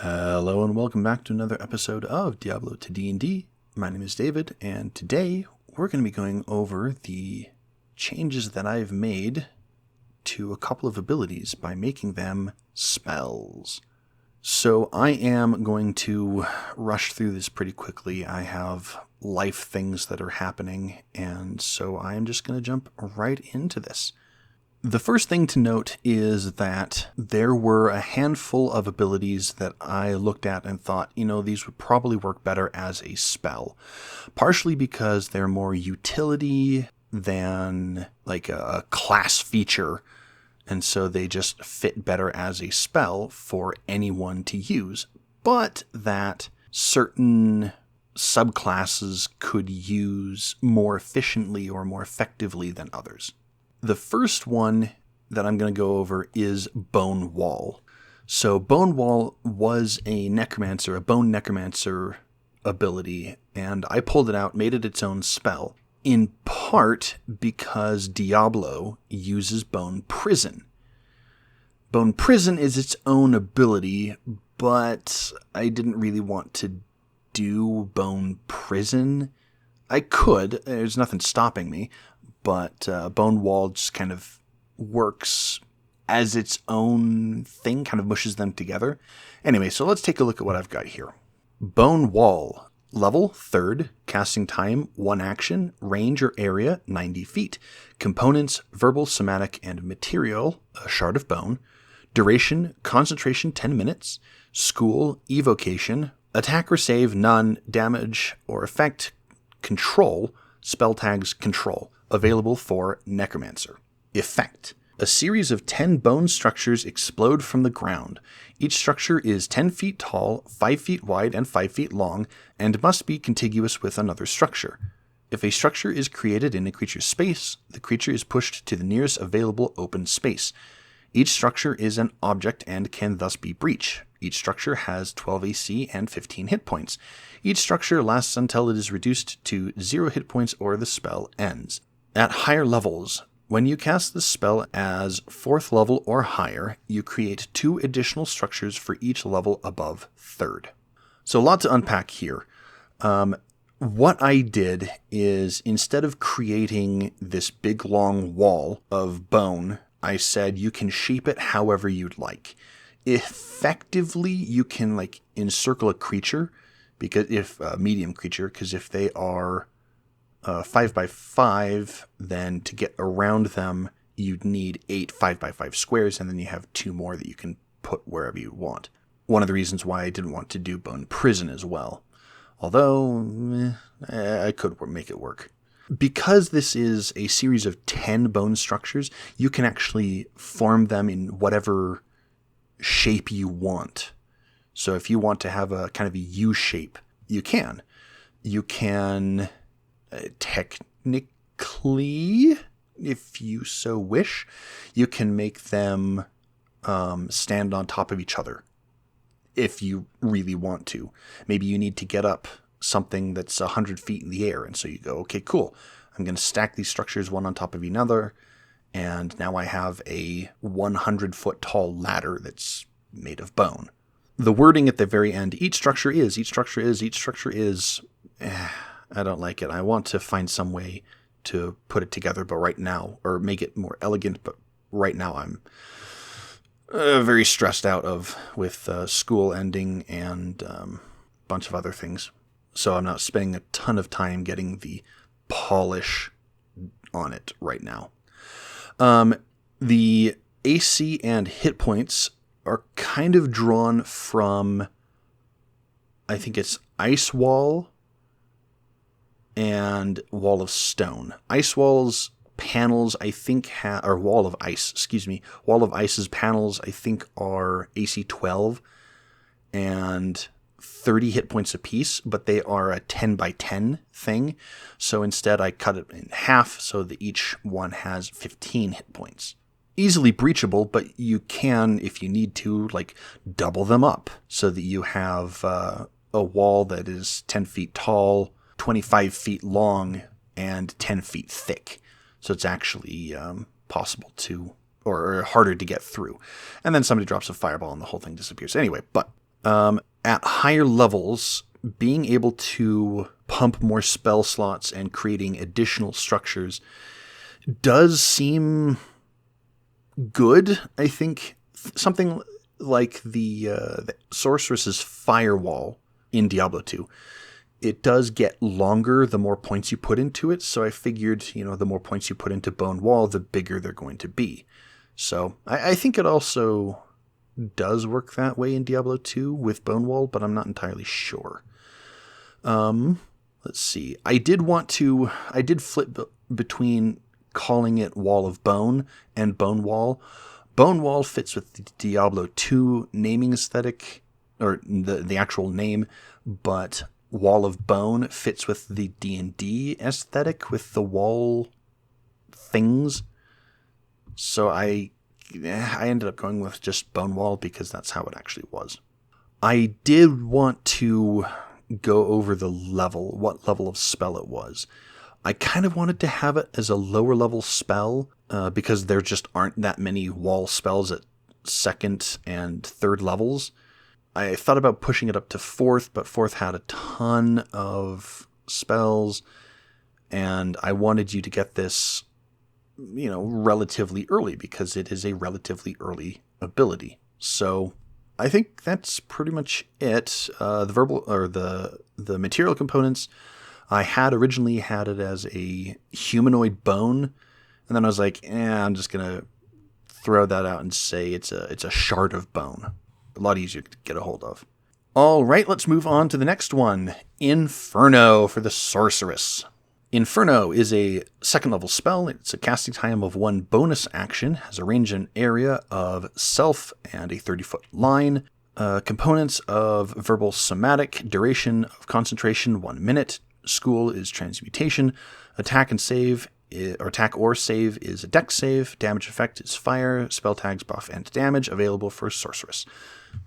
Hello and welcome back to another episode of Diablo to D&D. My name is David, and today we're going to be going over the changes that I've made to a couple of abilities by making them spells. So I am going to rush through this pretty quickly. I have life things that are happening, and so I am just going to jump right into this. The first thing to note is that there were a handful of abilities that I looked at and thought, these would probably work better as a spell. Partially because they're more utility than like a class feature, and so they just fit better as a spell for anyone to use, but that certain subclasses could use more efficiently or more effectively than others. The first one that I'm going to go over is Bone Wall. So Bone Wall was a bone necromancer ability, and I pulled it out, made it its own spell, in part because Diablo uses Bone Prison. Bone Prison is its own ability, but I didn't really want to do Bone Prison. I could, there's nothing stopping me. But Bone Wall just kind of works as its own thing, kind of mushes them together. Anyway, so let's take a look at what I've got here. Bone Wall. Level, 3rd. Casting time, 1 action. Range or area, 90 feet. Components, verbal, somatic, and material, a shard of bone. Duration, concentration, 10 minutes. School, evocation. Attack or save, none. Damage or effect, control. Spell tags, control. Available for Necromancer. Effect. A series of 10 bone structures explode from the ground. Each structure is 10 feet tall, 5 feet wide, and 5 feet long, and must be contiguous with another structure. If a structure is created in a creature's space, the creature is pushed to the nearest available open space. Each structure is an object and can thus be breached. Each structure has 12 AC and 15 hit points. Each structure lasts until it is reduced to 0 hit points or the spell ends. At higher levels, when you cast the spell as 4th level or higher, you create 2 additional structures for each level above 3rd. So a lot to unpack here. What I did is, instead of creating this big long wall of bone, I said you can shape it however you'd like. Effectively, you can encircle a creature, because if a medium creature, because if they are 5x5, then to get around them, you'd need 8 5x5 squares, and then you have 2 more that you can put wherever you want. One of the reasons why I didn't want to do Bone Prison as well. Although, I could make it work. Because this is a series of 10 bone structures, you can actually form them in whatever shape you want. So if you want to have a kind of a U shape, you can. You can technically, if you so wish, you can make them stand on top of each other if you really want to. Maybe you need to get up something that's 100 feet in the air, and so you go, okay, cool, I'm going to stack these structures one on top of another, and now I have a 100-foot tall ladder that's made of bone. The wording at the very end, each structure is, I don't like it. I want to find some way to put it together, but right now, or make it more elegant, but right now I'm very stressed out with school ending and a bunch of other things. So I'm not spending a ton of time getting the polish on it right now. The AC and hit points are kind of drawn from, I think it's Ice Wall and Wall of Stone. Ice Wall's panels, I think, or Wall of Ice's panels, I think, are AC 12 and 30 hit points apiece, but they are a 10 by 10 thing. So instead I cut it in half so that each one has 15 hit points. Easily breachable, but you can, if you need to, double them up so that you have a wall that is 10 feet tall, 25 feet long, and 10 feet thick. So it's actually possible to, or harder to get through. And then somebody drops a fireball and the whole thing disappears. Anyway, but At higher levels, being able to pump more spell slots and creating additional structures does seem good. I think something like the Sorceress's Firewall in Diablo 2, it does get longer the more points you put into it, so I figured, the more points you put into Bone Wall, the bigger they're going to be. So I think it also does work that way in Diablo 2 with Bone Wall, but I'm not entirely sure. Let's see. I did flip between calling it Wall of Bone and Bone Wall. Bone Wall fits with the Diablo 2 naming aesthetic, or the actual name, but Wall of Bone fits with the D&D aesthetic with the wall things. So I ended up going with just Bone Wall because that's how it actually was. I did want to go over what level of spell it was. I kind of wanted to have it as a lower level spell because there just aren't that many wall spells at second and third levels. I thought about pushing it up to fourth, but fourth had a ton of spells, and I wanted you to get this relatively early because it is a relatively early ability. So I think that's pretty much it. The material components, I had originally had it as a humanoid bone, and then I was like, I'm just gonna throw that out and say it's a shard of bone. A lot easier to get a hold of. All right, let's move on to the next one. Inferno for the Sorceress. Inferno is a second level spell. It's a casting time of 1 bonus action, has a range and area of self and a 30-foot line. Components of verbal somatic, duration of concentration 1 minute. School is transmutation. Attack or save is a dex save. Damage effect is fire. Spell tags, buff, and damage available for Sorceress.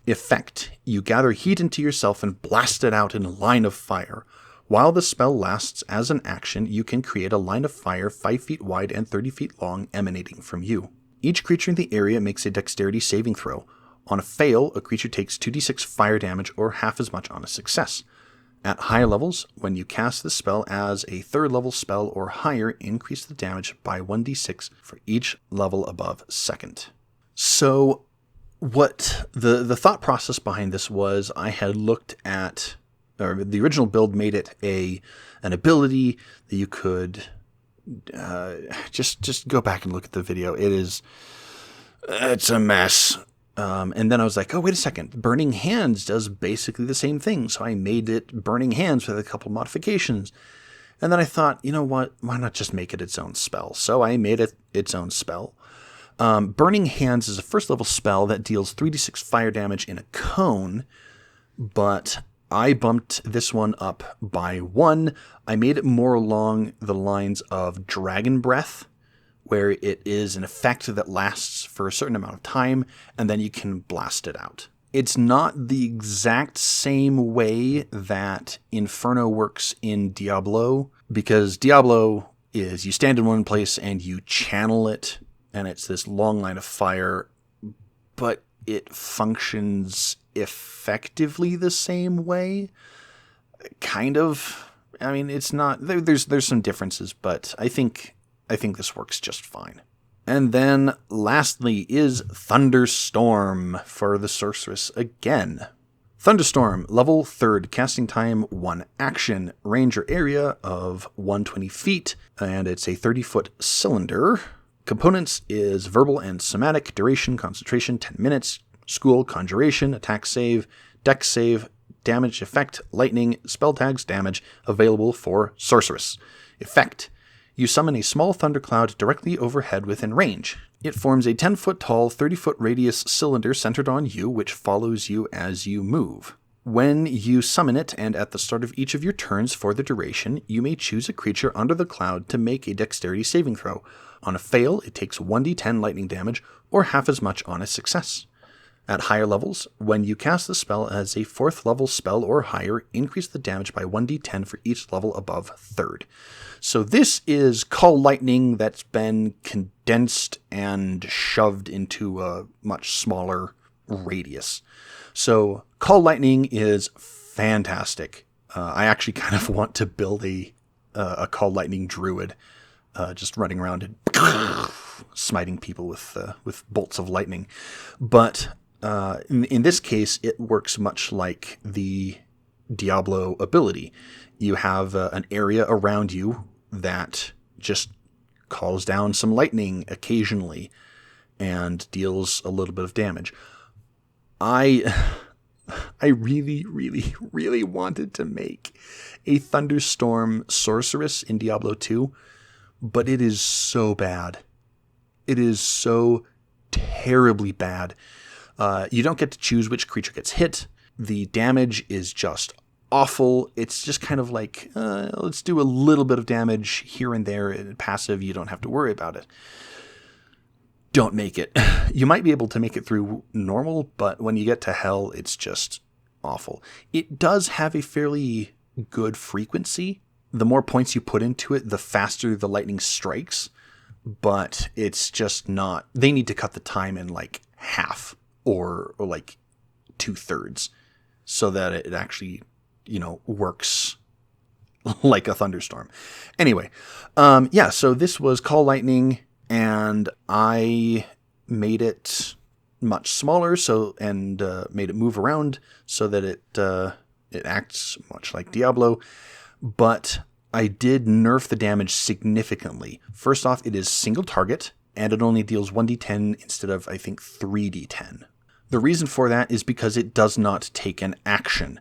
Effect: you gather heat into yourself and blast it out in a line of fire. While the spell lasts as an action, you can create a line of fire 5 feet wide and 30 feet long emanating from you. Each creature in the area makes a dexterity saving throw. On a fail, a creature takes 2d6 fire damage or half as much on a success. At higher levels, when you cast the spell as a third level spell or higher, increase the damage by 1d6 for each level above second. So what the thought process behind this was, I had looked at, or the original build made it an ability that you could just go back and look at the video. It's a mess. And then I was like, oh, wait a second. Burning Hands does basically the same thing. So I made it Burning Hands with a couple modifications. And then I thought, you know what? Why not just make it its own spell? So I made it its own spell. Burning Hands is a first level spell that deals 3d6 fire damage in a cone, but I bumped this one up by 1. I made it more along the lines of Dragon Breath, where it is an effect that lasts for a certain amount of time, and then you can blast it out. It's not the exact same way that Inferno works in Diablo, because Diablo is you stand in one place and you channel it, and it's this long line of fire, but it functions effectively the same way. Kind of. I mean, it's not. There's some differences, but I think this works just fine. And then lastly is Thunderstorm for the Sorceress again. Thunderstorm, level 3rd, casting time 1 action, range or area of 120 feet, and it's a 30-foot cylinder. Components is verbal and somatic, duration, concentration 10 minutes, school, conjuration, attack save, dex save, damage effect, lightning, spell tags, damage, available for Sorceress. Effect: you summon a small thundercloud directly overhead within range. It forms a 10-foot tall, 30-foot radius cylinder centered on you, which follows you as you move. When you summon it, and at the start of each of your turns for the duration, you may choose a creature under the cloud to make a dexterity saving throw. On a fail, it takes 1d10 lightning damage, or half as much on a success. At higher levels, when you cast the spell as a 4th level spell or higher, increase the damage by 1d10 for each level above 3rd. So this is Call Lightning that's been condensed and shoved into a much smaller radius. So Call Lightning is fantastic. I actually kind of want to build a Call Lightning druid, just running around and smiting people with bolts of lightning. But in this case, it works much like the Diablo ability. You have an area around you that just calls down some lightning occasionally and deals a little bit of damage. I really, really, really wanted to make a Thunderstorm Sorceress in Diablo 2, but it is so bad. It is so terribly bad. You don't get to choose which creature gets hit. The damage is just awful. It's just kind of like, let's do a little bit of damage here and there. Passive, you don't have to worry about it. Don't make it. You might be able to make it through normal, but when you get to hell, it's just awful. It does have a fairly good frequency. The more points you put into it, the faster the lightning strikes, but it's just not... They need to cut the time in like half or like 2/3 so that it actually, works like a thunderstorm. Anyway, so this was Call Lightning, and I made it much smaller and made it move around so that it acts much like Diablo, but I did nerf the damage significantly. First off, it is single target, and it only deals 1d10 instead of, I think, 3d10. The reason for that is because it does not take an action.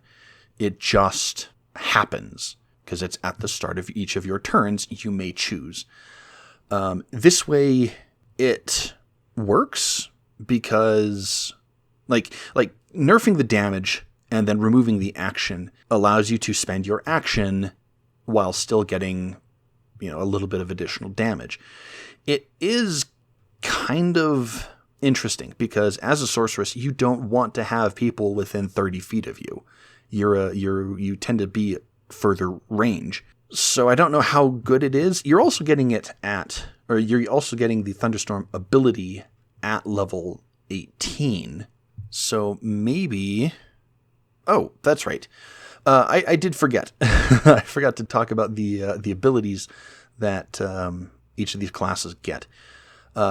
It just happens, because it's at the start of each of your turns you may choose. This way it works because like nerfing the damage and then removing the action allows you to spend your action while still getting, a little bit of additional damage. It is kind of interesting because as a sorceress, you don't want to have people within 30 feet of you. You tend to be further range. So I don't know how good it is. You're also getting you're also getting the Thunderstorm ability at level 18. So maybe... Oh, that's right. I did forget. I forgot to talk about the abilities that each of these classes get.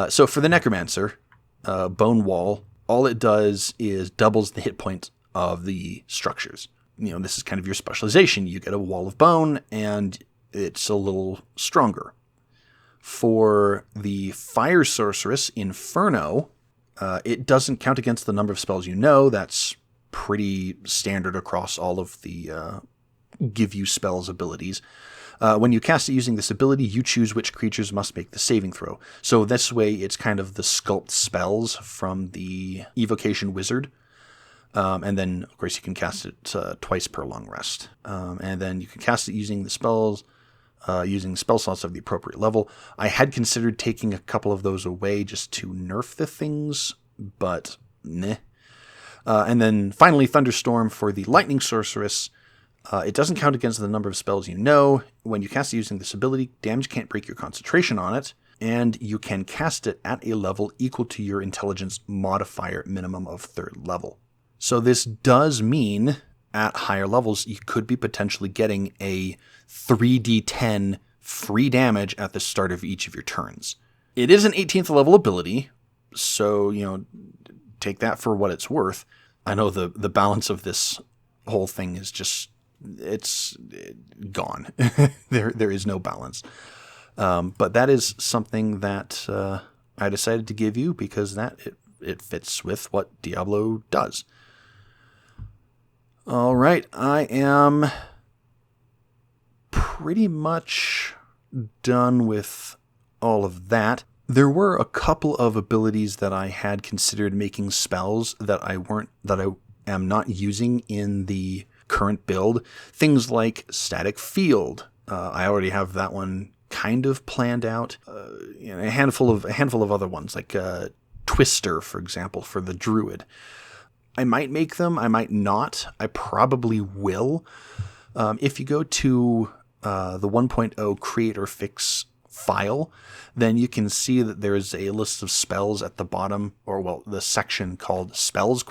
So for the Necromancer, Bone Wall, all it does is doubles the hit point of the structures. This is kind of your specialization. You get a wall of bone, and it's a little stronger. For the Fire Sorceress, Inferno, it doesn't count against the number of spells you know. That's pretty standard across all of the give you spells abilities. When you cast it using this ability, you choose which creatures must make the saving throw. So this way, it's kind of the sculpt spells from the Evocation Wizard. And then, of course, you can cast it twice per long rest. And then you can cast it using the spells, using spell slots of the appropriate level. I had considered taking a couple of those away just to nerf the things, but meh. And then finally, Thunderstorm for the Lightning Sorceress. It doesn't count against the number of spells you know. When you cast it using this ability, damage can't break your concentration on it, and you can cast it at a level equal to your intelligence modifier minimum of 3rd level. So this does mean at higher levels, you could be potentially getting a 3d10 free damage at the start of each of your turns. It is an 18th level ability, so, take that for what it's worth. I know the balance of this whole thing is just, it's gone. There is no balance. But that is something that I decided to give you because it fits with what Diablo does. All right, I am pretty much done with all of that. There were a couple of abilities that I had considered making spells that I am not using in the current build. Things like Static Field. I already have that one kind of planned out. A handful of other ones like Twister, for example, for the Druid. I might make them, I might not. I probably will. If you go to the 1.0 Create or Fix file, then you can see that there's a list of spells at the bottom, or well, the section called spells ?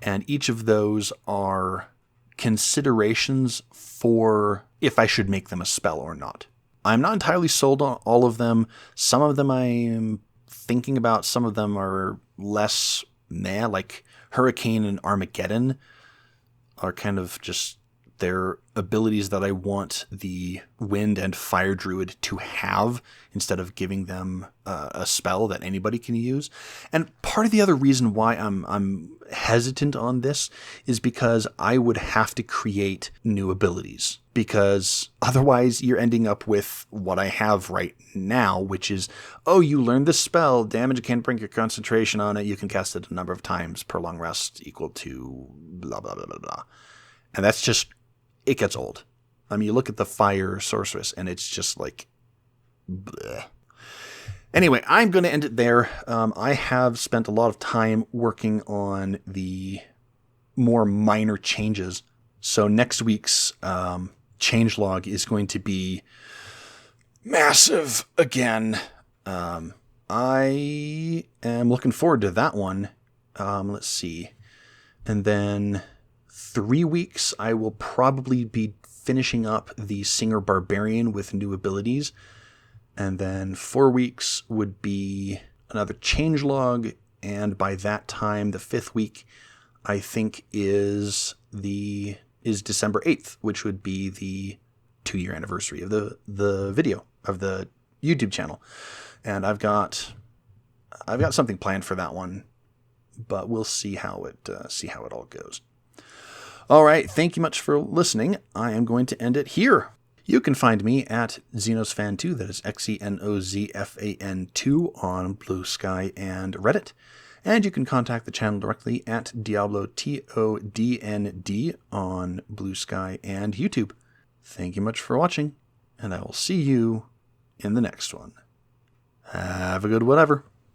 And each of those are considerations for if I should make them a spell or not. I'm not entirely sold on all of them. Some of them I am thinking about. Some of them are less like Hurricane and Armageddon are kind of just their abilities that I want the Wind and Fire Druid to have instead of giving them a spell that anybody can use. And part of the other reason why I'm hesitant on this is because I would have to create new abilities, because otherwise you're ending up with what I have right now, which is, oh, you learned this spell, damage can't break your concentration on it, you can cast it a number of times per long rest equal to blah, blah, blah, blah, blah. And that's just, it gets old. I mean, you look at the Fire Sorceress and it's just like, bleh. Anyway, I'm going to end it there. I have spent a lot of time working on the more minor changes. So next week's changelog is going to be massive again. I am looking forward to that one. Let's see. And then 3 weeks, I will probably be finishing up the Singer Barbarian with new abilities. And then 4 weeks would be another changelog. And by that time, the 5th week, I think is December 8th, which would be the 2-year anniversary of the video of the YouTube channel. And I've got something planned for that one, but we'll see how it all goes. All right, thank you much for listening. I am going to end it here. You can find me at XenozFan2, that is XenozFan2 on Blue Sky and Reddit. And you can contact the channel directly at Diablo TODND on Blue Sky and YouTube. Thank you much for watching, and I will see you in the next one. Have a good whatever.